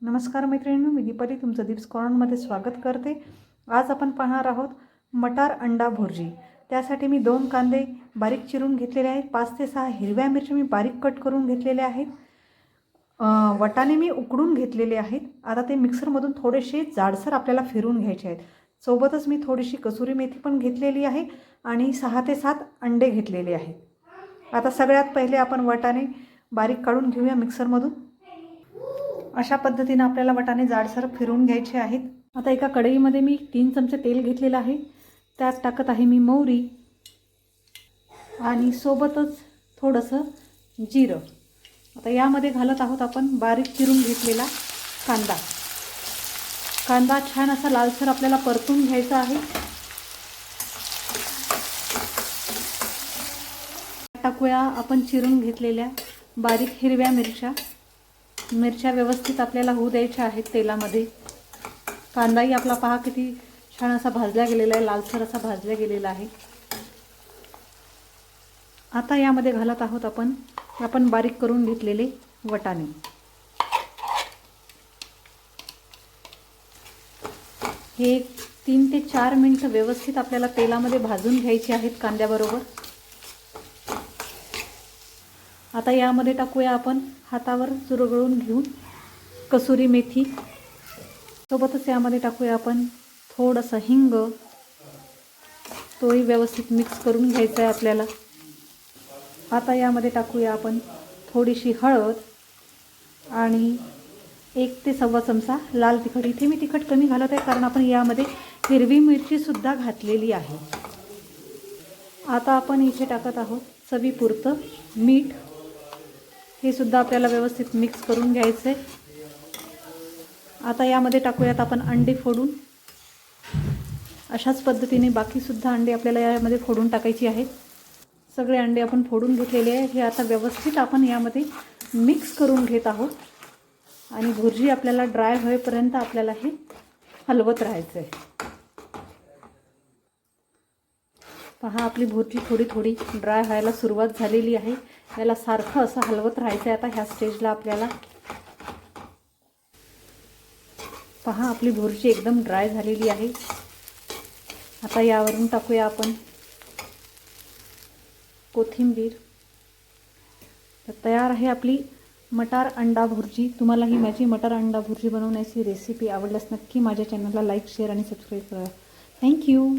नमस्कार मैत्रिणींनो, मी दीपाली तुमचं दीप्स कॉर्नरमध्ये स्वागत करते। आज आपण पाहणार आहोत मटार अंडा भुर्जी। त्यासाठी मी 2 कांदे बारीक चिरून घेतलेले आहेत, 5 ते 6 हिरव्या मिरच्या मी बारीक कट करून घेतलेल्या आहेत, वाटाणे मी उकडून घेतलेले आहेत। आता ते मिक्सरमधून थोडेसे जाडसर आपल्याला फिरवून घ्यायचे आहेत। सोबतच मी थोडीशी कसुरी मेथी पण घेतलेली आहे आणि 6 ते 7 अंडे घेतलेले आहेत। आता सगळ्यात पहिले आपण वाटाणे बारीक काढून घेऊया मिक्सरमधून। अशा पद्धतीने आपल्याला वाटाणे जाडसर फिरवून घ्यायचे आहेत। आता एका कढईमध्ये मी 3 चमचे तेल घेतलेले आहे, त्यात टाकत आहे मी मोहरी आणि सोबतच थोडंसं जिरं। आता यामध्ये घालत आहोत आपण बारीक चिरून घेतलेला कांदा। कांदा छान असा लालसर आपल्याला परतून घ्यायचा आहे। टाकूया आपण चिरून घेतलेल्या बारीक हिरव्या मिरच्या। मिरच्या व्यवस्थित आपल्याला होऊ द्यायच्या आहेत तेलामध्ये। कांदाही आपला पहा किती छान असा भाजला गेलेला आहे, लालसर असा भाजला गेलेला आहे। आता यामध्ये घालत आहोत आपण बारीक करून घेतलेले वाटाणे। हे 3 ते 4 मिनिट व्यवस्थित आपल्याला तेलामध्ये भाजून घ्यायचे आहेत कांद्याबरोबर। आता यामध्ये टाकूया आपण हातावर चुरगळून घेऊन कसुरी मेथी। सोबतच यामध्ये टाकूया आपण थोडंसं हिंग, तोही व्यवस्थित मिक्स करून घ्यायचा आहे आपल्याला। आता यामध्ये टाकूया आपण थोडीशी हळद आणि 1 ते सव्वा चमचा लाल तिखट। इथे मी तिखट कमी घालत आहे कारण आपण यामध्ये हिरवी मिरची सुद्धा घातलेली आहे। आता आपण इथे टाकत आहोत चवीपुरतं मीठ। हे सुद्धा आपल्याला व्यवस्थित मिक्स करून घ्यायचे। आता यामध्ये टाकूयात आपण अंडे फोडून। अशाच पद्धतीने बाकी सुद्धा अंडे आपल्याला यामध्ये फोडून टाकायची आहेत। सगळे अंडे आपण फोडून घेतलेले आहे। हे आता व्यवस्थित आपण यामध्ये मिक्स करून घेत आहोत आणि भुर्जी आपल्याला ड्राय होईपर्यंत आपल्याला हे हलवत राहायचं आहे। पहा आपली भुर्जी थोडी थोडी ड्राय व्हायला सुरुवात झालेली आहे। याला सारखं असं हलवत राहायचं आहे। आता ह्या स्टेजला आपल्याला पहा आपली भुर्जी एकदम ड्राय झालेली आहे। आता यावरून टाकूया आपण कोथिंबीर। तर तयार आहे आपली मटार अंडा भुर्जी। तुम्हाला ही माझी मटार अंडा भुर्जी बनवण्याची रेसिपी आवडल्यास नक्की माझ्या चॅनलला लाईक, शेअर आणि सबस्क्राईब करा। थँक्यू।